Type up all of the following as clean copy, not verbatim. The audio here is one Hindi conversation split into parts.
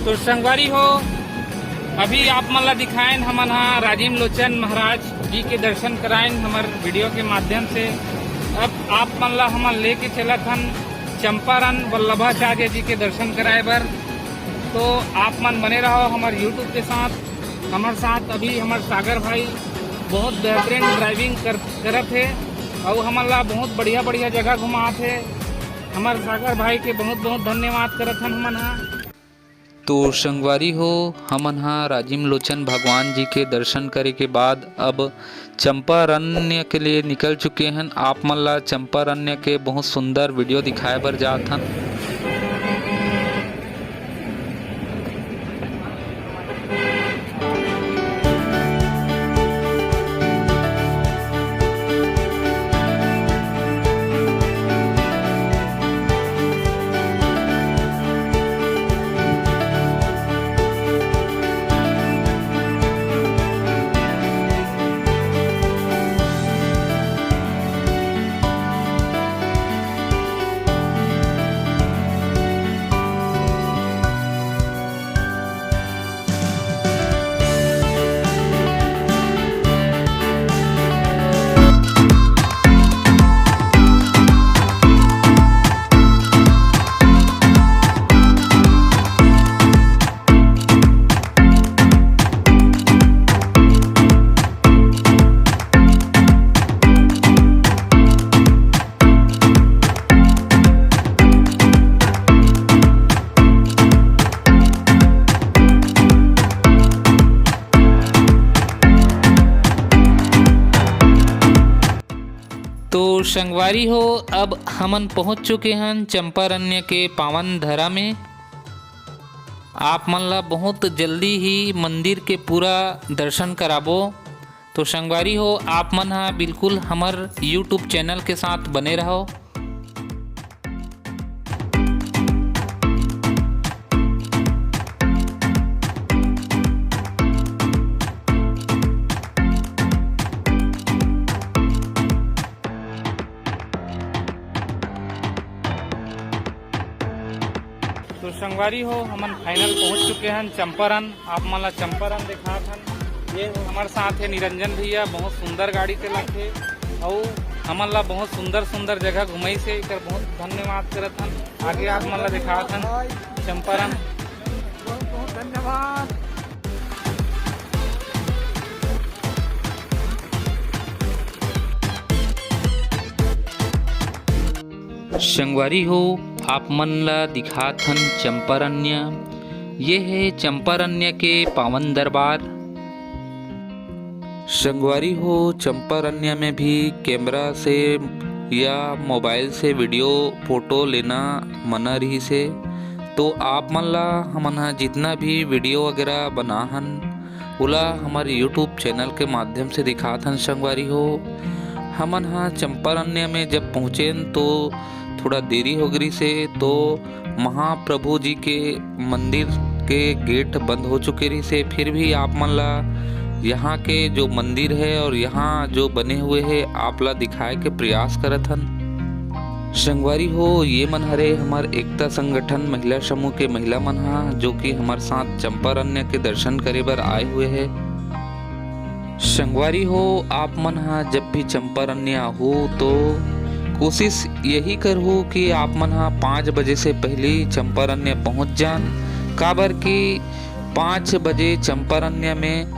तो संगवारी हो, अभी आप मन ला दिखाएं हमन हाँ राजीव लोचन महाराज जी के दर्शन कराएं हमार वीडियो के माध्यम से। अब आप मन ला हमन लेके चलत हन चंपारण वल्लभाचार्य जी के दर्शन कराए बर। तो आप मन बने रहो हमारे यूट्यूब के साथ। हमारे साथ अभी हमारे सागर भाई बहुत बेहतरीन ड्राइविंग करत है और हमन ला बहुत बढ़िया बढ़िया जगह घुमात है। हमारे सागर भाई के बहुत बहुत धन्यवाद करत हन हमन हाँ। तो संगवारी हो, हमन हाँ राजीव लोचन भगवान जी के दर्शन करे के बाद अब चंपारण्य के लिए निकल चुके हैं। आप मन ला चंपारण्य के बहुत सुंदर वीडियो दिखाए बर जात हन। तो संगवारी हो, अब हमन पहुंच चुके हैं चंपारण्य के पावन धरा में। आप मन ला बहुत जल्दी ही मंदिर के पूरा दर्शन कराबो। तो संगवारी हो, आप मन हा बिल्कुल हमार यूट्यूब चैनल के साथ बने रहो। तो संगवारी हो, हमन फाइनल पहुंच चुके हैं चंपारण। आप मन ला चंपारण दिखा थन। ये हमारे साथ है निरंजन भैया, बहुत सुंदर गाड़ी चलात है और हमन ला बहुत सुंदर सुंदर जगह घुमाई से एकर बहुत धन्यवाद करत हन। आगे आप मन ला दिखा थन चंपारण। बहुत बहुत धन्यवाद। संगवारी हो, आप मन ला दिखात हन चंपारण्य। ये है चंपारण्य के पावन दरबार। संगवारी हो, चंपारण्य में भी कैमरा से या मोबाइल से वीडियो फोटो लेना मना रही से। तो आप मन ला हमन हा जितना भी वीडियो वगैरह बना हन उला हमारे यूट्यूब चैनल के माध्यम से दिखात हन। संगवारी हो, हमन हा चंपारण्य में जब पहुँचे तो थोड़ा देरी हो गई से, तो महाप्रभु जी के मंदिर के गेट बंद हो चुके रही से। फिर भी आप मन ला यहाँ के जो मंदिर है और यहाँ जो बने हुए है आप ला दिखाए के प्रयास करत हन। संगवारी हो, ये मन हरे हमार एकता संगठन महिला समूह के महिला मन हा, जो कि हमारे साथ चंपारण्य के दर्शन करे बर आए हुए है। संगवारी हो, आप मन हा जब भी चंपारण्य हो तो कोशिश यही करो कि आप मन हा 5 बजे से पहले चंपारण्य पहुंच जान। काबर कि 5 बजे चंपारण्य में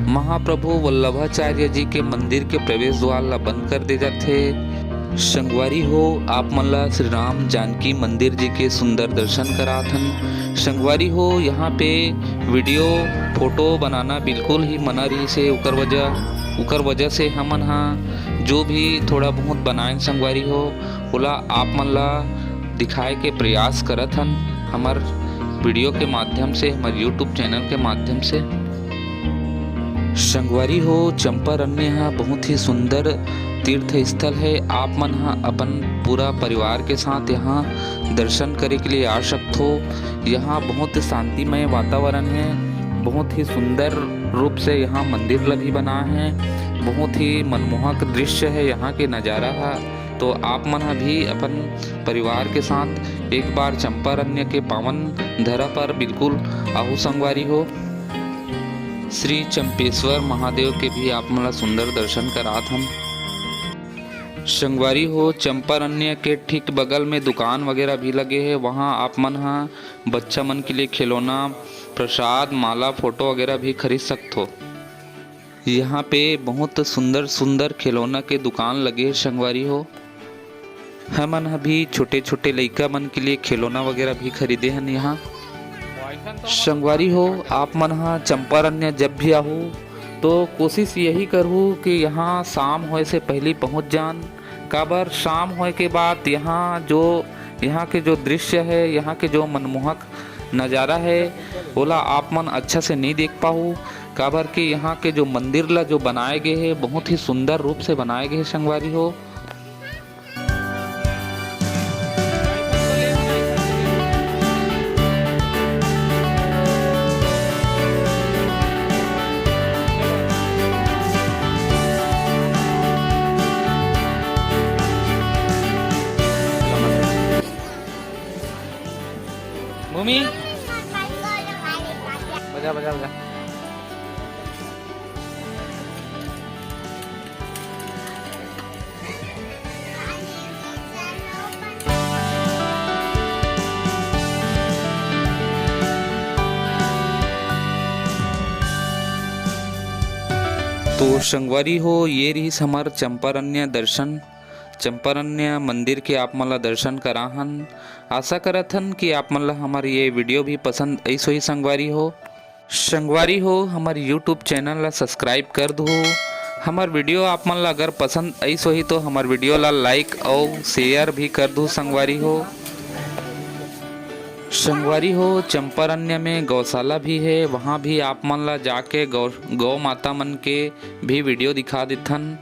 महाप्रभु वल्लभाचार्य जी के मंदिर के प्रवेश द्वार ला बंद कर दे जाते। संगवारी हो, आप मन ला श्री राम जानकी मंदिर जी के सुंदर दर्शन करात हन। संगवारी हो, यहाँ पे वीडियो फोटो बनाना बिल्कुल ही मना रही से। उकर वजह से हमन हा जो भी थोड़ा बहुत बनाए संगवारी हो ओला आप मन ला दिखाए के प्रयास करत हन हमार वीडियो के माध्यम से, हमारे यूट्यूब चैनल के माध्यम से। संगवारी हो, चंपारण्य हा बहुत ही सुंदर तीर्थ स्थल है। आप मन हा अपन पूरा परिवार के साथ यहाँ दर्शन करे के लिए आ सकते हो। यहाँ बहुत शांतिमय वातावरण है, बहुत ही सुंदर रूप से यहाँ मंदिर भी बना है, बहुत ही मनमोहक दृश्य है यहाँ के नज़ारा है। तो आप मन भी अपन परिवार के साथ एक बार चंपारण्य के पावन धरा पर बिल्कुल आहू संगवारी हो। श्री चंपेश्वर महादेव के भी आप मन सुंदर दर्शन करात हम संगवारी हो। चंपारण्य के ठीक बगल में दुकान वगैरह भी लगे हैं, वहाँ आप मन बच्चा मन के लिए खिलौना, प्रसाद, माला, फोटो वगैरह भी खरीद सकते हो। यहाँ पे बहुत सुंदर सुंदर खिलौना के दुकान लगे हैं संगवारी हो। हमन भी छोटे छोटे लइका मन के लिए खिलौना वगैरह भी खरीदे हैं यहाँ संगवारी हो। आप मन चंपारण्य जब भी आहू तो कोशिश यही करूँ कि यहाँ शाम होए से पहले पहुँच जान। काबर शाम होए के बाद यहाँ के जो दृश्य है, यहाँ के जो मनमोहक नज़ारा है ओला आप मन अच्छा से नहीं देख पाओ। काबर कि यहाँ के जो मंदिर ला जो बनाए गए हैं बहुत ही सुंदर रूप से बनाए गए हैं संगवारी हो। भूमि बजा बजा बजा। तो संगवारी हो ये रही हमार चंपारण्य दर्शन, चंपारण्य मंदिर के आप मन ला दर्शन कराहन। आशा करत हन कि आप मन ला हमारी ये वीडियो भी पसंद आई सोई संगवारी हो। संगवारी हो हमारे यूट्यूब चैनल ला सब्सक्राइब कर दो। हमार वीडियो आप मन ला अगर पसंद आई सोई तो हमार वीडियो ला लाइक और शेयर भी कर दो संगवारी हो। संगवारी हो चंपारण्य में गौशाला भी है, वहाँ भी आप मन ला जाके गौ माता मन के भी वीडियो दिखा देथन।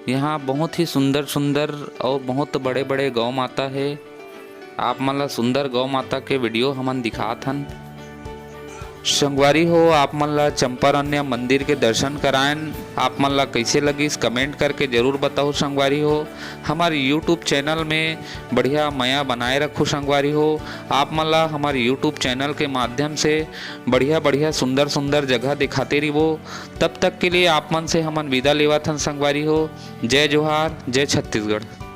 यहाँ बहुत ही सुंदर सुंदर और बहुत बड़े बड़े गौ माता है। आप मन ला सुंदर गौ माता के वीडियो हमन दिखात हन संगवारी हो। आप मन ला चंपारण्य मंदिर के दर्शन कराएन आप मन ला कैसे लगिस कमेंट करके जरूर बताओ संगवारी हो। हमारे यूट्यूब चैनल में बढ़िया माया बनाए रखो संगवारी हो। आप मन ला हमारे यूट्यूब चैनल के माध्यम से बढ़िया बढ़िया सुंदर सुंदर जगह दिखाते रहो। तब तक के लिए आप मन से हमन विदा लेवत हन संगवारी हो। जय जोहार, जय छत्तीसगढ़।